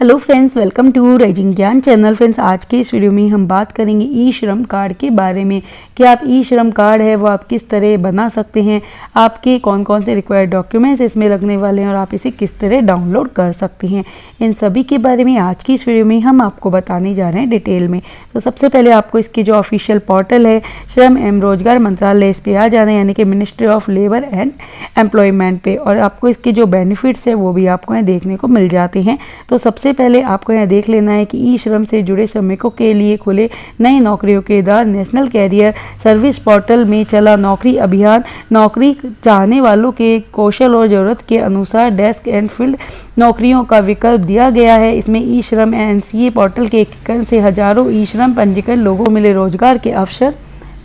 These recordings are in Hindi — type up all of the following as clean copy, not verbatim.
Hello friends, welcome to rising Gyan channel. Friends, आज के इस वीडियो में हम बात करेंगे ई श्रम कार्ड के बारे में कि आप ई श्रम कार्ड है वो आप किस तरह बना सकते हैं, आपके कौन कौन से रिक्वायर्ड डॉक्यूमेंट्स इसमें लगने वाले हैं और आप इसे किस तरह डाउनलोड कर सकते हैं। इन सभी के बारे में आज की इस वीडियो में हम आपको बताने जा रहे हैं डिटेल में। तो सबसे पहले आपको इसकी जो ऑफिशियल पोर्टल है श्रम एवं रोजगार मंत्रालय, इस पर आ जाना है, यानी कि ministry of labour and employment पे, और आपको इसके जो बेनिफिट्स है वो भी आपको यहाँ देखने को मिल जाते हैं। तो सबसे पहले आपको यहाँ देख लेना है कि ई श्रम से जुड़े श्रमिकों के लिए खुले नई नौकरियों के द्वारा नेशनल कैरियर सर्विस पोर्टल में चला नौकरी अभियान नौकरी चाहने वालों के कौशल और ज़रूरत के अनुसार डेस्क एंड फील्ड नौकरियों का विकल्प दिया गया है। इसमें ई श्रम एनसीए पोर्टल के एकीकरण से हजारों ई श्रम पंजीकृत लोगों को मिले रोजगार के अवसर।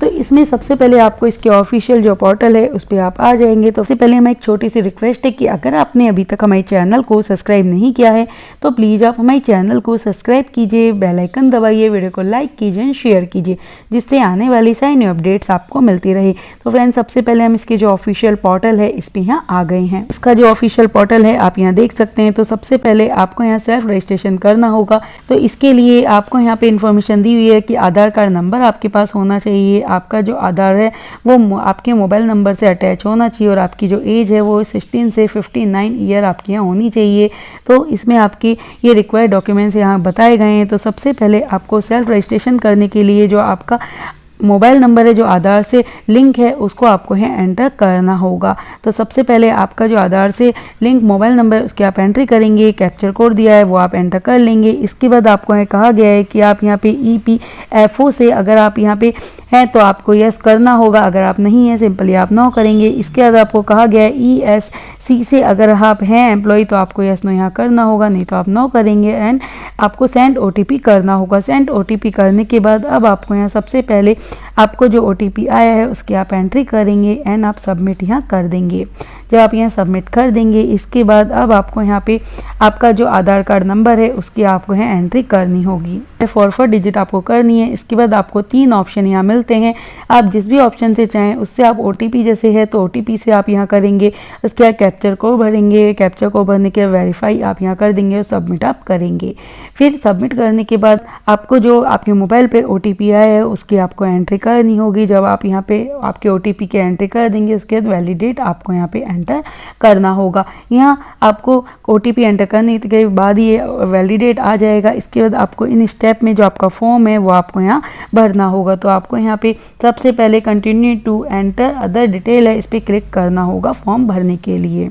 तो इसमें सबसे पहले आपको इसके ऑफिशियल जो पोर्टल है उस पर आप आ जाएंगे। तो सबसे पहले हमें एक छोटी सी रिक्वेस्ट है कि अगर आपने अभी तक हमारे चैनल को सब्सक्राइब नहीं किया है तो प्लीज़ आप हमारे चैनल को सब्सक्राइब कीजिए, बेल आइकन दबाइए, वीडियो को लाइक कीजिए, शेयर कीजिए, जिससे आने वाली सारी न्यू अपडेट्स आपको मिलती रहे। तो फ्रेंड्स, सबसे पहले हम इसके जो ऑफिशियल पोर्टल है इस पर यहाँ आ गए हैं। इसका जो ऑफिशियल पोर्टल है आप यहाँ देख सकते हैं। तो सबसे पहले आपको यहाँ सेल्फ रजिस्ट्रेशन करना होगा। तो इसके लिए आपको यहाँ पे इन्फॉर्मेशन दी हुई है कि आधार कार्ड नंबर आपके पास होना चाहिए, आपका जो आधार है वो आपके मोबाइल नंबर से अटैच होना चाहिए, और आपकी जो एज है वो 16 से 59 ईयर आपके यहाँ होनी चाहिए। तो इसमें आपके ये रिक्वायर्ड डॉक्यूमेंट्स यहाँ बताए गए हैं। तो सबसे पहले आपको सेल्फ रजिस्ट्रेशन करने के लिए जो आपका मोबाइल नंबर है जो आधार से लिंक है उसको आपको यहाँ एंटर करना होगा। तो सबसे पहले आपका जो आधार से लिंक मोबाइल नंबर उसकी आप एंट्री करेंगे, कैप्चर कोड दिया है वो आप एंटर कर लेंगे। इसके बाद आपको यहाँ कहा गया है कि आप यहाँ पे EPFO से अगर आप यहाँ पे हैं तो आपको यस करना होगा, अगर आप नहीं हैं सिंपली आप नो करेंगे। इसके बाद आपको कहा गया है ESC से अगर आप हैं एम्प्लॉय तो आपको यस नो यहाँ करना होगा, नहीं तो आप नो करेंगे। एंड आपको सेंड OTP करना होगा। सेंड OTP करने के बाद अब आपको यहाँ सबसे पहले आपको जो OTP आया है उसकी आप एंट्री करेंगे एंड आप सबमिट यहाँ कर देंगे। जब आप यहाँ सबमिट कर देंगे इसके बाद अब आपको यहाँ पे आपका जो आधार कार्ड नंबर है उसकी आपको यहाँ एंट्री करनी होगी, 4 डिजिट आपको करनी है। इसके बाद आपको 3 ऑप्शन यहाँ मिलते हैं, आप जिस भी ऑप्शन से चाहें उससे आप OTP जैसे है तो OTP से आप यहाँ करेंगे। उसके बाद कैप्चर कोड भरेंगे, कैप्चर कोड भरने के वेरीफाई आप यहाँ कर देंगे और सबमिट आप करेंगे। फिर सबमिट करने के बाद आपको जो आपके मोबाइल पे OTP आया है उसकी आपको एंट्री करनी होगी। जब आप यहाँ पे आपके OTP की एंट्री कर देंगे उसके बाद वैलिडेट आपको यहाँ पे एंटर करना होगा। यहाँ आपको OTP एंटर करने के बाद ये वैलिडेट आ जाएगा। इसके बाद आपको इन स्टेप में जो आपका फॉर्म है वो आपको यहाँ भरना होगा। तो आपको यहाँ पे सबसे पहले continue to enter other detail है, इस पर क्लिक करना होगा फॉर्म भरने के लिए।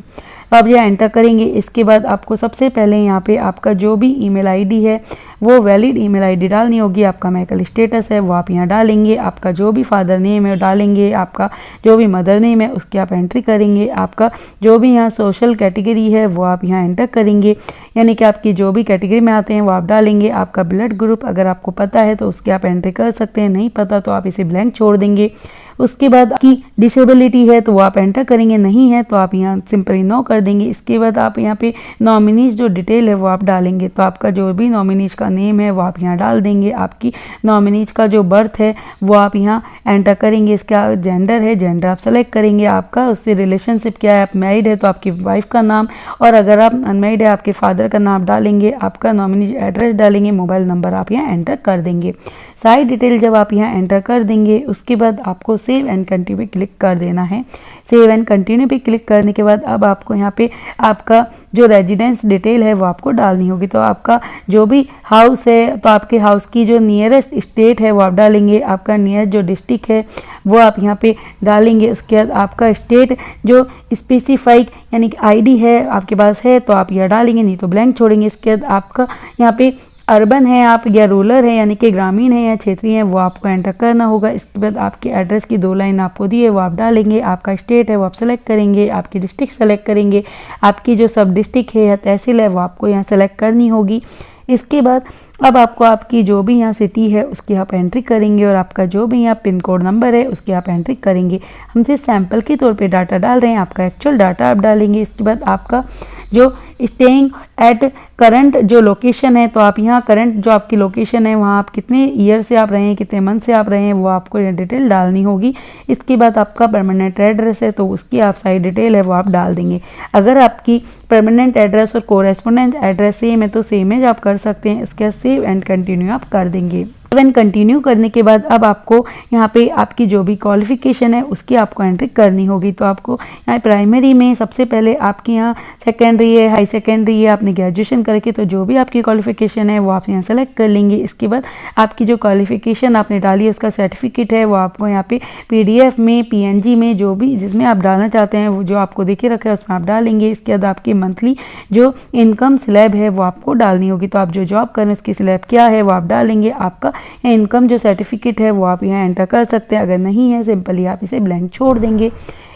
आप यहाँ एंटर करेंगे। इसके बाद आपको सबसे पहले यहाँ पे आपका जो भी ईमेल आईडी है वो वैलिड ईमेल आईडी डालनी होगी। आपका मेडिकल स्टेटस है वो आप यहाँ डालेंगे, आपका जो भी फादर नेम है डालेंगे, आपका जो भी मदर नेम है उसकी आप एंट्री करेंगे, आपका जो भी यहाँ सोशल कैटेगरी है वो आप यहाँ एंटर करेंगे, यानी कि आपकी जो भी कैटेगरी में आते हैं वो आप डालेंगे। आपका ब्लड ग्रुप अगर आपको पता है तो उसकी आप एंट्री कर सकते हैं, नहीं पता तो आप इसे ब्लैंक छोड़ देंगे। उसके बाद आपकी डिसेबिलिटी है तो वो आप एंटर करेंगे, नहीं है तो आप यहाँ सिंपली नो कर देंगे। इसके बाद आप यहाँ पे नॉमिनीज जो डिटेल है वो आप डालेंगे। तो आपका जो भी नॉमिनीज का नेम है वो आप यहाँ डाल देंगे, आपकी नॉमिनीज का जो बर्थ है वो आप यहाँ एंटर करेंगे। इसका जेंडर है, जेंडर आप सेलेक्ट करेंगे, आपका उससे रिलेशनशिप क्या है, आप मैरिड है तो आपकी वाइफ का नाम, और अगर आप अनमैरिड है आपके फादर का नाम डालेंगे, आपका नॉमिनीज एड्रेस डालेंगे, मोबाइल नंबर आप यहाँ एंटर कर देंगे। सारी डिटेल जब आप यहाँ एंटर कर देंगे उसके बाद आपको सेव एंड कंटिन्यू पे क्लिक कर देना है। सेव एंड कंटिन्यू पे क्लिक करने के बाद अब आपको यहाँ पे आपका जो रेजिडेंस डिटेल है वो आपको डालनी होगी। तो आपका जो भी हाउस है तो आपके हाउस की जो नियरेस्ट स्टेट है वो आप डालेंगे, आपका नियरेस्ट जो डिस्ट्रिक्ट है वो आप यहाँ पे डालेंगे। उसके बाद आपका स्टेट जो स्पेसिफाइक यानी कि ID है आपके पास है तो आप यह डालेंगे, नहीं तो ब्लैंक छोड़ेंगे। इसके बाद आपका यहाँ पे अर्बन है आप या रूरल है यानी कि ग्रामीण है या क्षेत्रीय है वो आपको एंटर करना होगा। इसके बाद आपके एड्रेस की 2 लाइन आपको दी है वो आप डालेंगे, आपका स्टेट है वो आप सेलेक्ट करेंगे, आपकी डिस्ट्रिक्ट सेलेक्ट करेंगे, आपकी जो सब डिस्ट्रिक्ट है या तहसील है वो आपको यहाँ सेलेक्ट करनी होगी। इसके बाद अब आपको आपकी जो भी यहाँ सिटी है उसकी आप एंट्री करेंगे, और आपका जो भी यहाँ पिन कोड नंबर है उसकी आप एंट्री करेंगे। हमसे सैंपल के तौर पे डाटा डाल रहे हैं, आपका एक्चुअल डाटा आप डालेंगे। इसके बाद आपका जो स्टेइंग एट करंट जो लोकेशन है, तो आप यहाँ करंट जो आपकी लोकेशन है वहाँ आप कितने ईयर से आप रहे हैं, कितने मंथ से आप रहे हैं, वो आपको ये डिटेल डालनी होगी। इसके बाद आपका परमानेंट एड्रेस है तो उसकी आप सारी डिटेल है वो आप डाल देंगे। अगर आपकी परमानेंट एड्रेस और कोरेस्पोंडेंस एड्रेस सेम है तो सेम एज आप कर सकते हैं। इसके बाद सेव एंड कंटिन्यू आप कर देंगे। सेव कंटिन्यू करने के बाद अब आपको यहाँ पे आपकी जो भी क्वालिफिकेशन है उसकी आपको एंट्री करनी होगी। तो आपको यहाँ प्राइमरी में सबसे पहले आपके यहाँ सेकेंडरी है, हाई सेकेंडरी है, आपने ग्रेजुएशन करके तो जो भी आपकी क्वालिफिकेशन है वो आप यहाँ सेलेक्ट कर लेंगे। इसके बाद आपकी जो क्वालिफिकेशन आपने डाली है उसका सर्टिफिकेट है वो आपको यहाँ पे PDF में, PNG में, जो भी जिसमें आप डालना चाहते हैं वो जो आपको देखे रखा है उसमें आप डालेंगे। इसके बाद आपकी मंथली जो इनकम स्लैब है वो आपको डालनी होगी। तो आप जो जॉब करें उसकी स्लैब क्या है वो आप डालेंगे। आपका इनकम जो सर्टिफिकेट है वो आप यहाँ एंटर कर सकते हैं। अगर नहीं है सिंपली आप इसे ब्लैंक छोड़ देंगे।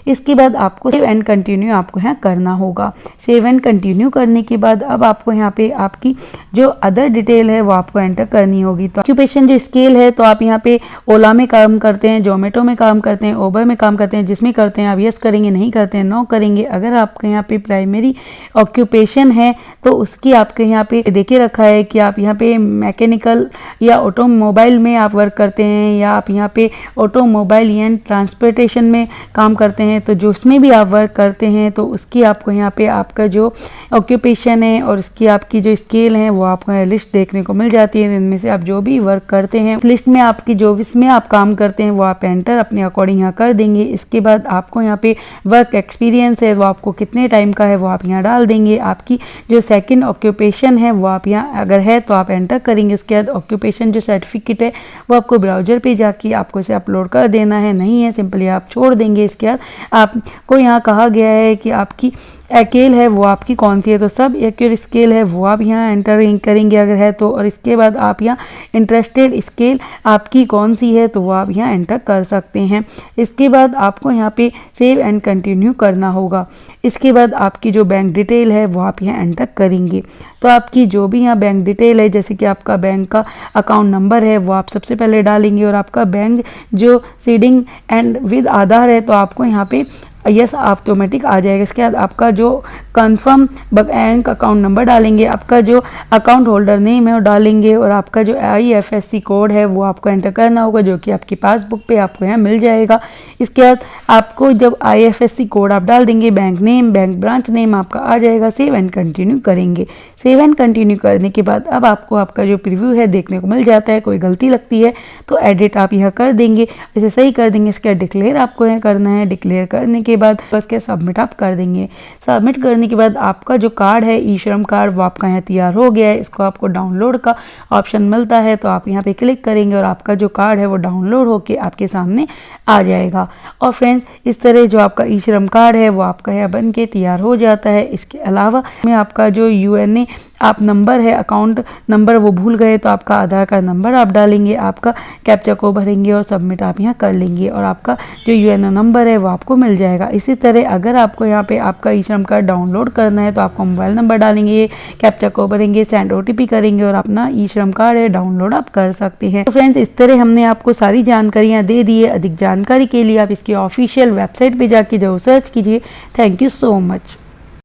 इसके बाद आपको सेव एंड कंटिन्यू आपको यहाँ करना होगा। सेव एंड कंटिन्यू करने के बाद अब आपको यहाँ पे आपकी जो अदर डिटेल है वो आपको एंटर करनी होगी। तो ऑक्यूपेशन जो स्केल है तो आप यहाँ पे ओला में काम करते हैं, जोमेटो में काम करते हैं, उबर में काम करते हैं, जिसमें करते हैं आप यस करेंगे, नहीं करते हैं नो करेंगे। अगर आपके यहाँ पे प्राइमरी ऑक्यूपेशन है तो उसकी आपके यहाँ पे देखे रखा है कि आप यहाँ पे मैकेनिकल या ऑटोमोबाइल में आप वर्क करते हैं या आप यहाँ पे ऑटोमोबाइल या ट्रांसपोर्टेशन में काम करते हैं, तो जो उसमें भी आप वर्क करते हैं तो उसकी आपको यहाँ पे आपका जो ऑक्यूपेशन है और उसकी आपकी जो स्केल है वो आपको लिस्ट देखने को मिल जाती है। इनमें से आप जो भी वर्क करते हैं लिस्ट में आपकी जो इसमें आप काम करते हैं वो आप एंटर अपने अकॉर्डिंग यहाँ कर देंगे। इसके बाद आपको यहाँ पे वर्क एक्सपीरियंस है वो आपको कितने टाइम का है वो आप यहाँ डाल देंगे। आपकी जो सेकंड ऑक्यूपेशन है वो आप यहाँ अगर है तो आप एंटर करेंगे। उसके बाद ऑक्यूपेशन जो सर्टिफिकेट है वो आपको ब्राउजर पे जाके आपको इसे अपलोड कर देना है, नहीं है सिंपली आप छोड़ देंगे। इसके बाद आपको यहाँ कहा गया है कि आपकी स्केल है वो आपकी कौन सी है, तो सब एक्यूर स्केल है वो आप यहाँ एंटर करेंगे अगर है तो। और इसके बाद आप यहाँ इंटरेस्टेड स्केल आपकी कौन सी है तो वो आप यहाँ एंटर कर सकते हैं। इसके बाद आपको यहाँ पे सेव एंड कंटिन्यू करना होगा। इसके बाद आपकी जो बैंक डिटेल है वो आप यहाँ एंटर करेंगे। तो आपकी जो भी यहाँ बैंक डिटेल है जैसे कि आपका बैंक का अकाउंट नंबर है वो आप सबसे पहले डालेंगे और आपका बैंक जो सीडिंग एंड विद आधार है तो आपको यहाँ पे यस ऑटोमेटिक आ जाएगा। इसके बाद आपका जो कंफर्म बैंक अकाउंट नंबर डालेंगे, आपका जो अकाउंट होल्डर नेम है वो डालेंगे और आपका जो IFSC कोड है वो आपको एंटर करना होगा जो कि आपकी पासबुक पे आपको यहाँ मिल जाएगा। इसके बाद आपको जब IFSC कोड आप डाल देंगे, bank name, bank branch name आपका आ जाएगा। सेव एंड कंटिन्यू करेंगे। सेव एंड कंटिन्यू करने के बाद अब आपको आपका जो प्रीव्यू है देखने को मिल जाता है। कोई गलती लगती है तो एडिट आप यह कर देंगे, इसे सही कर देंगे। इसके बाद डिक्लेयर आपको यहाँ करना है। डिक्लेयर करने के बाद बस के सबमिट आप कर देंगे। सबमिट करने के बाद आपका जो कार्ड है ई श्रम कार्ड वो आपका यहाँ तैयार हो गया है। इसको आपको डाउनलोड का ऑप्शन मिलता है तो आप यहाँ पे क्लिक करेंगे और आपका जो कार्ड है वो डाउनलोड होके आपके सामने आ जाएगा। और फ्रेंड्स इस तरह जो आपका ई श्रम कार्ड है वो आपका यहाँ बन के तैयार हो जाता है। इसके अलावा में आपका जो UNA आप नंबर है, अकाउंट नंबर वो भूल गए तो आपका आधार कार्ड नंबर आप डालेंगे, आपका कैप्चा को भरेंगे और सबमिट आप यहाँ कर लेंगे और आपका जो UNO नंबर है वो आपको मिल जाएगा। इसी तरह अगर आपको यहाँ पे आपका ई श्रम कार्ड डाउनलोड करना है तो आपका मोबाइल नंबर डालेंगे, कैप्चा को भरेंगे, सेंड OTP करेंगे और अपना ई श्रम कार्ड है डाउनलोड आप कर सकते हैं। तो फ्रेंड्स इस तरह हमने आपको सारी जानकारियाँ दे दी है। अधिक जानकारी के लिए आप इसकी ऑफिशियल वेबसाइट पर जाके जरूर सर्च कीजिए। Thank you so much.